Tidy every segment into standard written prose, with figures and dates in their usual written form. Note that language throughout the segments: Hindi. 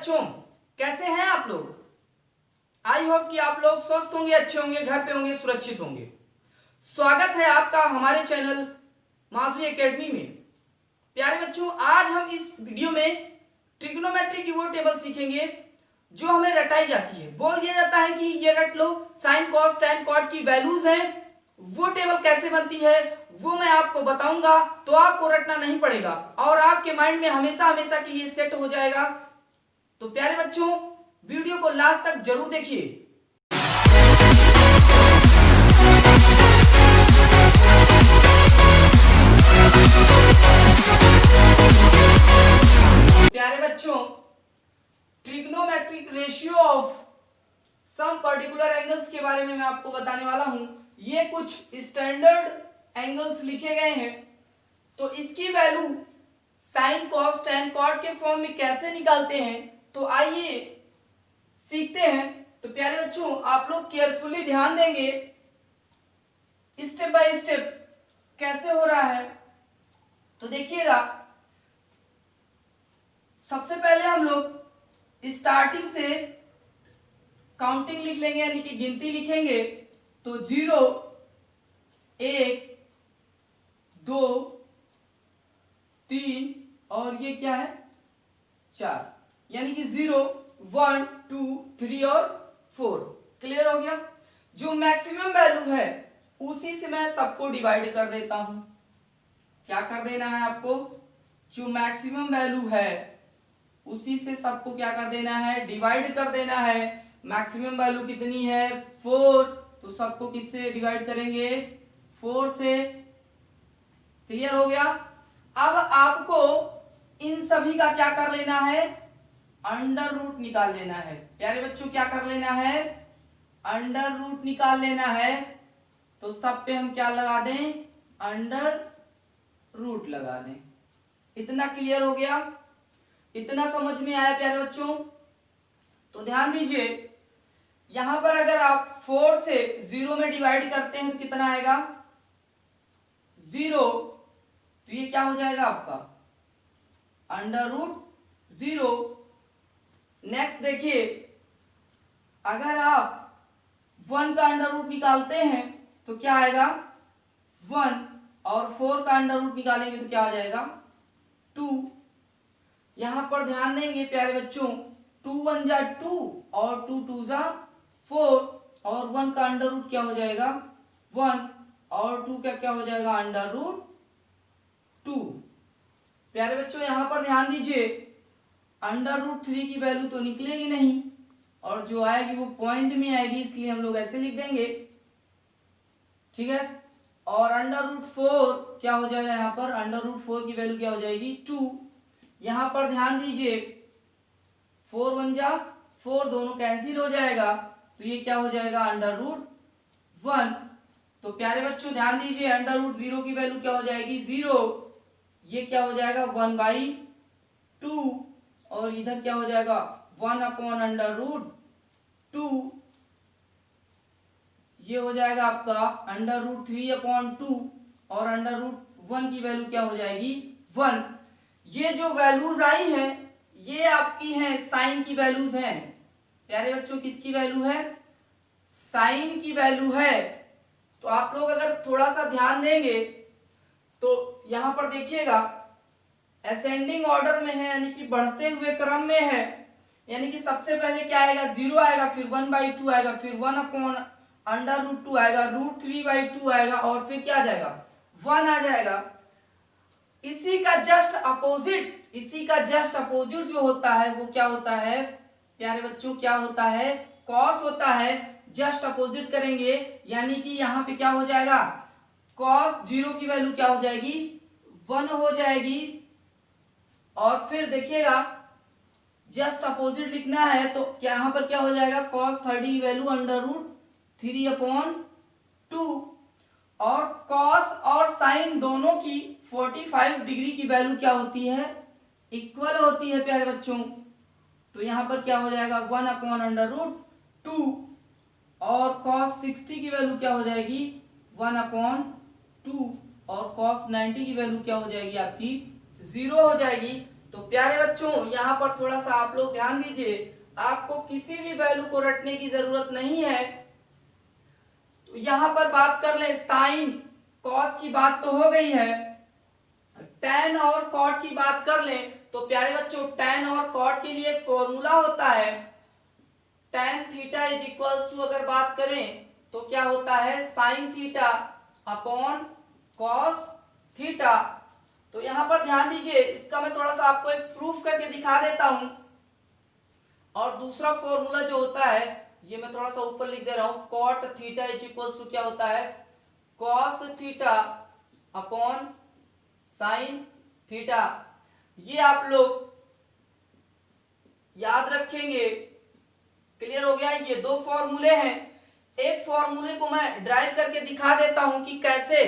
बच्चों, कैसे हैं आप लोग। आई होप कि आप लोग स्वस्थ होंगे, अच्छे होंगे, घर पे होंगे, सुरक्षित होंगे। स्वागत है आपका हमारे चैनल माधुरी एकेडमी में। प्यारे बच्चों, आज हम इस वीडियो में ट्रिग्नोमेट्री की वो टेबल सीखेंगे जो हमें रटाई जाती है। बोल दिया जाता है कि ये रट लो, साइन कॉस टैन कॉट की वैल्यूज हैं। वो टेबल कैसे बनती है वो मैं आपको बताऊंगा, तो आपको रटना नहीं पड़ेगा और आपके माइंड में हमेशा हमेशा के लिए सेट हो जाएगा। तो प्यारे बच्चों, वीडियो को लास्ट तक जरूर देखिए। प्यारे बच्चों, trigonometric ratio of some particular angles के बारे में मैं आपको बताने वाला हूं। ये कुछ स्टैंडर्ड एंगल्स लिखे गए हैं, तो इसकी value sine cos tan cot के फॉर्म में कैसे निकालते हैं, तो आइए सीखते हैं। तो प्यारे बच्चों, आप लोग केयरफुली ध्यान देंगे, स्टेप बाय स्टेप कैसे हो रहा है। तो देखिएगा, सबसे पहले हम लोग स्टार्टिंग से काउंटिंग लिख लेंगे, यानी कि गिनती लिखेंगे। तो 0 1 2 3 और ये क्या है 4, यानी कि 0 1 2 3 और 4। क्लियर हो गया। जो मैक्सिमम वैल्यू है उसी से मैं सबको डिवाइड कर देता हूं। क्या कर देना है आपको, जो मैक्सिमम वैल्यू है उसी से सबको क्या कर देना है, डिवाइड कर देना है। मैक्सिमम वैल्यू कितनी है 4, तो सबको किससे डिवाइड करेंगे 4 से। क्लियर हो गया। अब आपको इन सभी का क्या कर लेना है, अंडर रूट निकाल लेना है। प्यारे बच्चों, क्या कर लेना है, अंडर रूट निकाल लेना है। तो सब पे हम क्या लगा दें, अंडर रूट लगा दें। इतना क्लियर हो गया, इतना समझ में आया प्यारे बच्चों। तो ध्यान दीजिए, यहां पर अगर आप 4 से 0 में डिवाइड करते हैं तो कितना आएगा 0, तो ये क्या हो जाएगा आपका अंडर रूट 0। नेक्स्ट देखिए, अगर आप 1 का अंडर रूट निकालते हैं तो क्या आएगा 1, और 4 का अंडर रूट निकालेंगे तो क्या आ जाएगा 2। यहां पर ध्यान देंगे प्यारे बच्चों, 2 1 जा 2 और 2 2 जा 4, और 1 का अंडर रूट क्या हो जाएगा 1, और 2 का क्या हो जाएगा अंडर रूट 2। प्यारे बच्चों, यहां पर ध्यान दीजिए, अंडर रूट 3 की वैल्यू तो निकलेगी नहीं, और जो आएगी वो पॉइंट में आएगी, इसलिए हम लोग ऐसे लिख देंगे। ठीक है। और अंडर रूट 4 क्या हो जाएगा, यहाँ पर अंडर रूट 4 की वैल्यू क्या हो जाएगी 2। यहां पर ध्यान दीजिए, 4 1 जा 4, दोनों कैंसिल हो जाएगा, तो ये क्या हो जाएगा अंडर रूट 1। तो प्यारे बच्चों ध्यान दीजिए, अंडर रूट 0 की वैल्यू क्या हो जाएगी 0, ये क्या हो जाएगा 1/2, और इधर क्या हो जाएगा 1 अपॉन अंडर रूट 2, ये हो जाएगा आपका अंडर रूट 3 अपॉन 2, और अंडर रूट 1 की वैल्यू क्या हो जाएगी 1। ये जो वैल्यूज आई हैं ये आपकी हैं साइन की वैल्यूज हैं। प्यारे बच्चों, किसकी वैल्यू है, साइन की वैल्यू है। तो आप लोग अगर थोड़ा सा ध्यान देंगे तो यहां पर देखिएगा, असेंडिंग ऑर्डर में है, यानी कि बढ़ते हुए क्रम में है। यानी कि सबसे पहले क्या आएगा 0 आएगा, फिर 1/2 आएगा, फिर 1 अपॉन अंडर रूट 2 आएगा, रूट 3/2 आएगा, और फिर क्या आ जाएगा 1 आ जाएगा। इसी का जस्ट अपोजिट जो होता है वो क्या होता है प्यारे बच्चों, क्या होता है कॉस होता है। जस्ट अपोजिट करेंगे, यानी कि यहाँ पे क्या हो जाएगा कॉस 0 की वैल्यू क्या हो जाएगी 1 हो जाएगी। और फिर देखिएगा, जस्ट अपोजिट लिखना है तो यहाँ पर क्या हो जाएगा कॉस 30 की वैल्यू अंडर रूट 3/2, और कॉस और साइन दोनों की 45 डिग्री की वैल्यू क्या होती है इक्वल होती है प्यारे बच्चों। तो यहाँ पर क्या हो जाएगा 1 अपॉन अंडर रूट 2, और कॉस 60 की वैल्यू क्या हो जाएगी 1 अपॉन 2, और कॉस 90 की वैल्यू क्या हो जाएगी आपकी 0 हो जाएगी। तो प्यारे बच्चों यहाँ पर थोड़ा सा आप लोग ध्यान दीजिए, आपको किसी भी वैल्यू को रटने की जरूरत नहीं है। तो यहाँ पर बात कर ले, साइन कॉस की बात तो हो गई है, टैन और कॉट की बात कर लें तो प्यारे बच्चों टैन और कॉट के लिए एक फॉर्मूला होता है, tan theta is equals to, अगर बात करें तो क्या होता है, sine theta upon cos theta. तो यहां पर ध्यान दीजिए, इसका मैं थोड़ा सा आपको एक प्रूफ करके दिखा देता हूं। और दूसरा फॉर्मूला जो होता है, ये मैं थोड़ा सा ऊपर लिख दे रहा हूं, cot theta is equals to क्या होता है, cos theta upon sine theta. ये आप लोग याद रखेंगे। क्लियर हो गया? ये दो फॉर्मूले हैं, एक फॉर्मूले को मैं ड्राइव करके दिखा देता हूं कि कैसे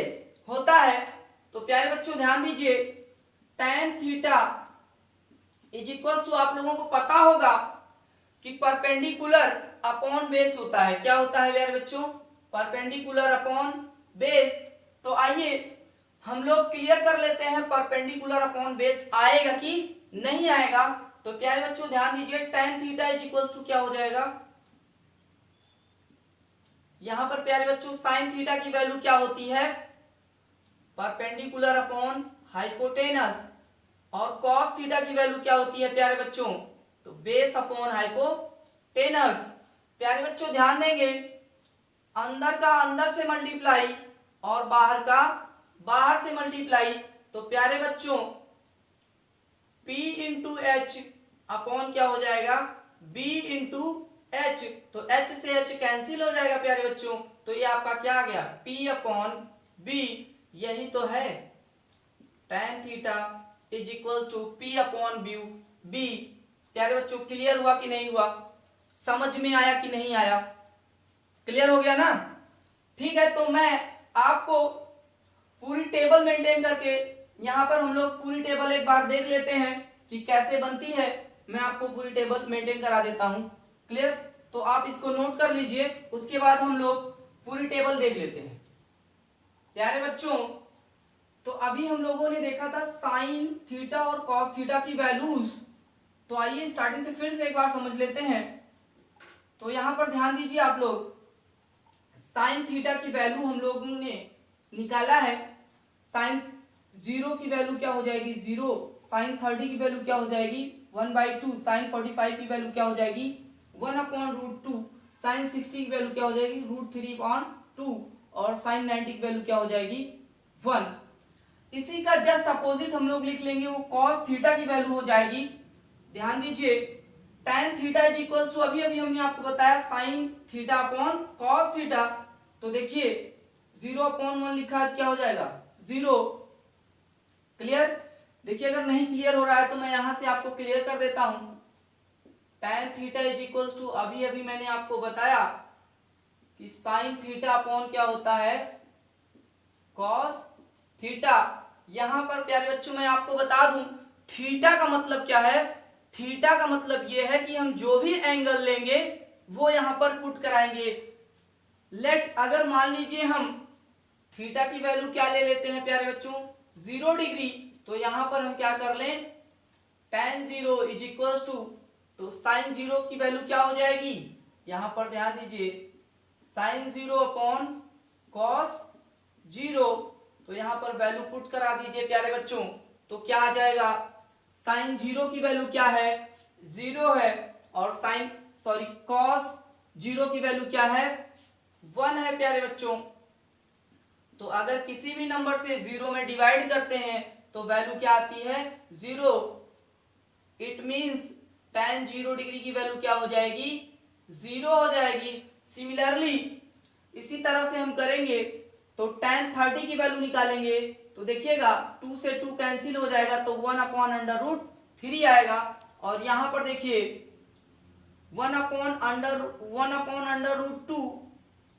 होता है। तो प्यारे बच्चों ध्यान दीजिए, tan theta is equal to, आप लोगों को पता होगा कि परपेंडिकुलर अपॉन बेस होता है। क्या होता है प्यारे बच्चों? Perpendicular upon base. तो आइए हम लोग क्लियर कर लेते हैं, परपेंडिकुलर अपॉन बेस आएगा कि नहीं आएगा। तो प्यारे बच्चों ध्यान दीजिए, tan theta is equal to क्या हो जाएगा, यहां पर प्यारे बच्चों साइन थीटा की वैल्यू क्या होती है, परपेंडिकुलर अपॉन हाइपोटेनस, और कॉस थीटा की वैल्यू क्या होती है प्यारे बच्चों, तो बेस अपॉन हाइपोटेनस। प्यारे बच्चों ध्यान देंगे, अंदर का अंदर से मल्टीप्लाई और बाहर का बाहर से मल्टीप्लाई। तो प्यारे बच्चों P इंटू एच अपॉन क्या हो जाएगा, B इंटू एच। तो H से H कैंसिल हो जाएगा प्यारे बच्चों। तो ये आपका क्या आ गया, P अपॉन B। यही तो है tan theta is equals to P upon B। प्यारे बच्चों क्लियर हुआ कि नहीं हुआ, समझ में आया कि नहीं आया? क्लियर हो गया ना? ठीक है, तो मैं आपको पूरी टेबल मेंटेन करके, यहाँ पर हम लोग पूरी टेबल एक बार देख लेते हैं कि कैसे बनती है। मैं आपको पूरी टेबल मेंटेन करा देता हूँ। क्लियर? तो आप इसको नोट कर लीजिए, उसके बाद हम लोग पूरी टेबल देख लेते हैं। प्यारे बच्चों, तो अभी हम लोगों ने देखा था साइन थीटा और कॉस थीटा की वैल्यूज। तो आइए स्टार्टिंग से फिर से एक बार समझ लेते हैं। तो यहाँ पर ध्यान दीजिए आप लोग, साइन थीटा की वैल्यू हम लोगों ने निकाला है, साइन 0 की वैल्यू क्या हो जाएगी 0, साइन 30 की वैल्यू क्या हो जाएगी 1/2, साइन 45 की वैल्यू क्या हो जाएगी 1/√2, साइन 60 की वैल्यू क्या हो जाएगी √3/2, और साइन 90 की वैल्यू क्या हो जाएगी 1। इसी का जस्ट अपोजिट हम लोग लिख लेंगे, वो कॉस थीटा की वैल्यू हो जाएगी। ध्यान दीजिए, tan theta is equals to, अभी अभी हमने आपको बताया sine theta upon cos theta. तो देखिए 0/1 लिखा है, क्या हो जाएगा 0। क्लियर? देखिए अगर नहीं क्लियर हो रहा है तो मैं यहां से आपको क्लियर कर देता हूं। tan theta is equals to, अभी अभी मैंने आपको बताया कि साइन थीटा अपॉन क्या होता है कॉस थीटा। यहां पर प्यारे बच्चों मैं आपको बता दूं, थीटा का मतलब क्या है, थीटा का मतलब यह है कि हम जो भी एंगल लेंगे वो यहां पर पुट कराएंगे। लेट, अगर मान लीजिए हम थीटा की वैल्यू क्या ले लेते हैं प्यारे बच्चों 0 डिग्री, तो यहां पर हम क्या कर लें, tan 0 इज इक्वल्स टू, तो साइन 0 की वैल्यू क्या हो जाएगी, यहां पर ध्यान दीजिए साइन 0 अपॉन कॉस 0। तो यहां पर वैल्यू पुट करा दीजिए प्यारे बच्चों, तो क्या आ जाएगा, साइन 0 की वैल्यू क्या है 0 है, और साइन कॉस 0 की वैल्यू क्या है 1 है प्यारे बच्चों। तो अगर किसी भी नंबर से 0 में डिवाइड करते हैं तो वैल्यू क्या आती है 0। इट मींस tan 0 डिग्री की वैल्यू क्या हो जाएगी 0 हो जाएगी। सिमिलरली इसी तरह से हम करेंगे तो tan 30 की वैल्यू निकालेंगे, तो देखिएगा 2 से 2 कैंसिल हो जाएगा, तो 1/√3 आएगा। और यहां पर देखिए 1/√2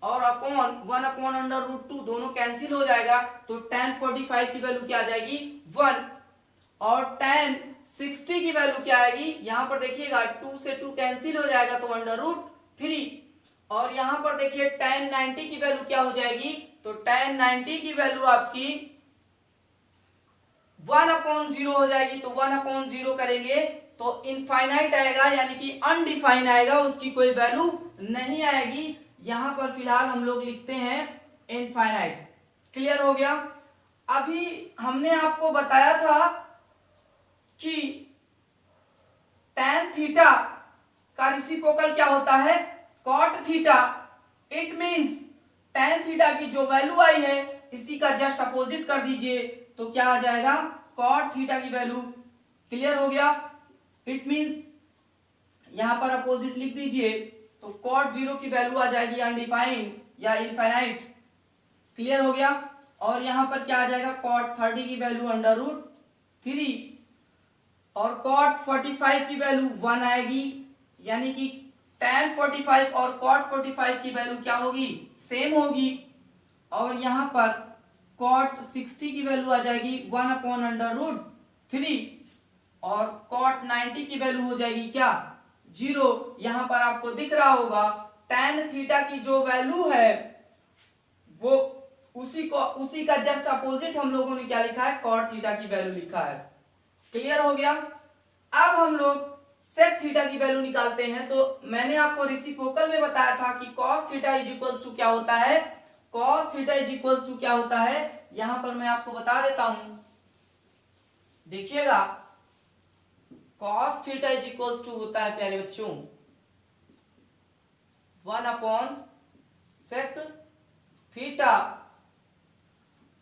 और अपॉन 1/√2 दोनों कैंसिल हो जाएगा, तो tan 45 की वैल्यू क्या आ जाएगी 1, और tan 60 की वैल्यू क्या आएगी, यहां पर देखिएगा 2 से 2 कैंसिल हो जाएगा तो √3, और यहां पर देखिए tan 90 की वैल्यू क्या हो जाएगी, तो tan 90 की वैल्यू आपकी 1/0 हो जाएगी, तो 1/0 करेंगे तो इनफाइनाइट आएगा, यानी कि अनडिफाइन आएगा, उसकी कोई वैल्यू नहीं आएगी। यहां पर फिलहाल हम लोग लिखते हैं इनफाइनाइट। क्लियर हो गया। अभी हमने आपको बताया था कि tan थीटा का रेसिप्रोकल क्या होता है, cot theta. It means tan theta की जो वैल्यू आई है इसी का जस्ट अपोजिट कर दीजिए, तो क्या आ जाएगा, cot थीटा की वैल्यू। क्लियर हो गया। इट मींस यहां पर अपोजिट लिख दीजिए, तो cot 0 की वैल्यू आ जाएगी अनडिफाइंड या इनफाइनाइट। क्लियर हो गया। और यहां पर क्या आ जाएगा, cot 30 की वैल्यू √3 और cot 45 की वैल्यू 1 आएगी, यानी कि tan 45 और cot 45 की वैल्यू क्या होगी, सेम होगी। और यहां पर cot 60 की वैल्यू आ जाएगी 1/√3 और cot 90 की वैल्यू हो जाएगी क्या, 0। यहां पर आपको दिख रहा होगा tan थीटा की जो वैल्यू है वो उसी का जस्ट अपोजिट हम लोगों ने क्या लिखा है, cot थीटा की वैल्यू लिखा है। क्लियर हो गया। अब हम लोग sec थीटा की वैल्यू निकालते हैं। तो मैंने आपको रेसिप्रोकल में बताया था कि cos theta is equals to क्या होता है, cos theta is equals to क्या होता है, यहां पर मैं आपको बता देता हूं, देखिएगा। cos theta is equals to होता है प्यारे बच्चों 1/sec थीटा।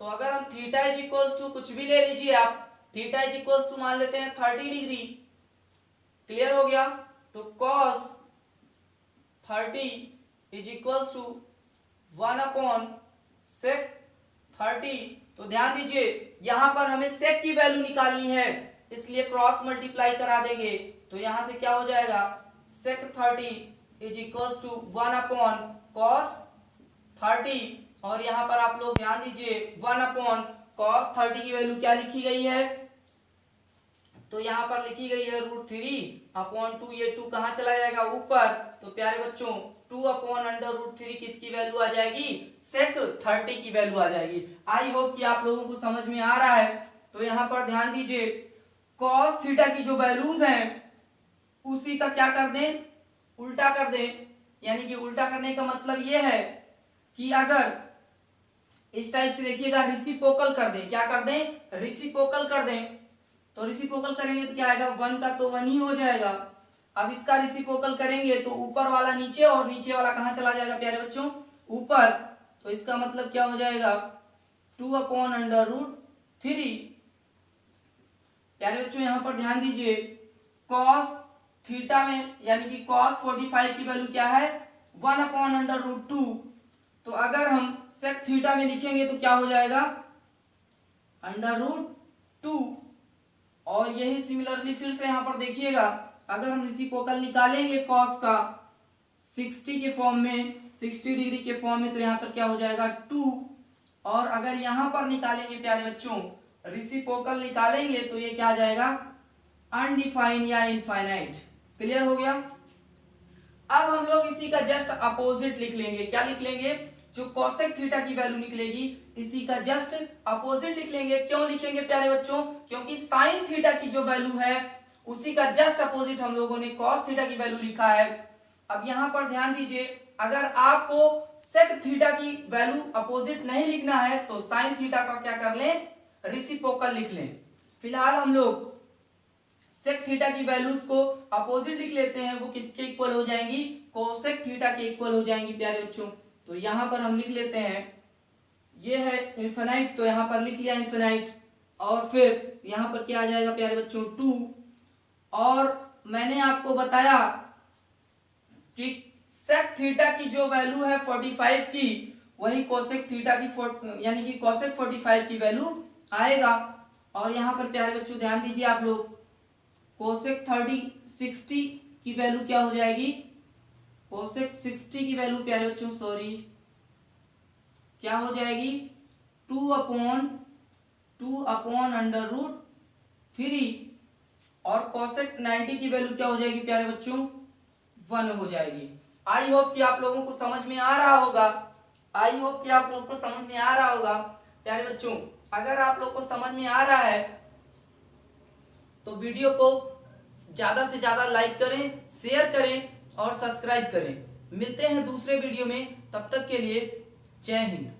तो अगर हम थीटा इज इक्वल्स टू कुछ भी ले लीजिए आप, थीटा इज इक्वल्स टू मान लेते हैं 30 डिग्री। क्लियर हो गया। तो cos 30 is equals to 1/sec 30। तो ध्यान दीजिए यहां पर हमें sec की वैल्यू निकालनी है, इसलिए क्रॉस मल्टीप्लाई करा देंगे। तो यहां से क्या हो जाएगा, sec 30 is equals to 1/cos 30। और यहां पर आप लोग ध्यान दीजिए 1/cos 30 की वैल्यू क्या लिखी गई है, तो यहां पर लिखी गई है √3/2। ये 2 कहां चला जाएगा, ऊपर। तो प्यारे बच्चों 2/√3 किसकी वैल्यू आ जाएगी, sec 30 की वैल्यू आ जाएगी। आई होप कि आप लोगों को समझ में आ रहा है। तो यहां पर ध्यान दीजिए cos थीटा की जो वैल्यूज हैं उसी का क्या कर दें, उल्टा कर दें। यानी कि उल्टा करने का मतलब यह है कि अगर इस टाइप से देखिएगा रेसिप्रोकल कर दें, क्या कर दें, रेसिप्रोकल कर दें। तो रेसिप्रोकल करेंगे तो क्या आएगा, 1 का तो 1 ही हो जाएगा। अब इसका रेसिप्रोकल करेंगे तो ऊपर वाला नीचे और नीचे वाला कहां चला जाएगा प्यारे बच्चों, ऊपर। तो इसका मतलब क्या हो जाएगा 2/√3। प्यारे बच्चों यहां पर ध्यान दीजिए cos थीटा में यानी कि cos 45 की वैल्यू क्या है 1/√2। तो अगर हम sec थीटा में लिखेंगे तो क्या हो जाएगा √2। और यही सिमिलरली फिर से यहां पर देखिएगा अगर हम रेसिप्रोकल निकालेंगे cos का 60 के फॉर्म में, 60 डिग्री के फॉर्म में, तो यहां पर क्या हो जाएगा 2। और अगर यहां पर निकालेंगे प्यारे बच्चों रेसिप्रोकल निकालेंगे तो ये क्या आ जाएगा अनडिफाइन या इनफाइनाइट। क्लियर हो गया। अब हम लोग इसी का जस्ट अपोजिट लिख लेंगे। क्या लिख लेंगे, जो cosec थीटा की वैल्यू निकलेगी इसी का जस्ट अपोजिट लिख लेंगे। क्यों लिखेंगे प्यारे बच्चों, क्योंकि sin थीटा की जो वैल्यू है उसी का जस्ट अपोजिट हम लोगों ने cos थीटा की वैल्यू लिखा है। अब यहां पर ध्यान दीजिए अगर आपको sec थीटा की वैल्यू अपोजिट नहीं लिखना है तो sin थीटा का क्या कर लें, रेसिप्रोकल लिख लें। फिलहाल हम लोग sec थीटा की वैल्यूज को अपोजिट लिख लेते हैं, वो किसके इक्वल हो जाएंगी, cosec थीटा के इक्वल हो जाएंगी प्यारे बच्चों। तो यहां पर हम लिख लेते हैं, ये है इनफिनाइट, तो यहां पर लिख लिया इनफिनाइट। और फिर यहां पर क्या आ जाएगा प्यारे बच्चों 2। और मैंने आपको बताया कि sec थीटा की जो वैल्यू है 45 की वही cosec थीटा की यानी कि cosec 45 की वैल्यू आएगा। और यहां पर प्यारे बच्चों ध्यान दीजिए आप लोग cosec 60 की वैल्यू क्या हो जाएगी, cosec 60 की वैल्यू प्यारे बच्चों सॉरी क्या हो जाएगी 2/√3 और cosec 90 की वैल्यू क्या हो जाएगी प्यारे बच्चों 1 हो जाएगी। आई होप कि आप लोगों को समझ में आ रहा होगा। आई होप कि आप लोगों को समझ में आ रहा होगा प्यारे बच्चों। अगर आप लोग को समझ में आ रहा है वीडियो को ज़्यादा से ज़्यादा लाइक करें, शेयर करें और सब्सक्राइब करें। मिलते हैं दूसरे वीडियो में, तब तक के लिए जय हिंद।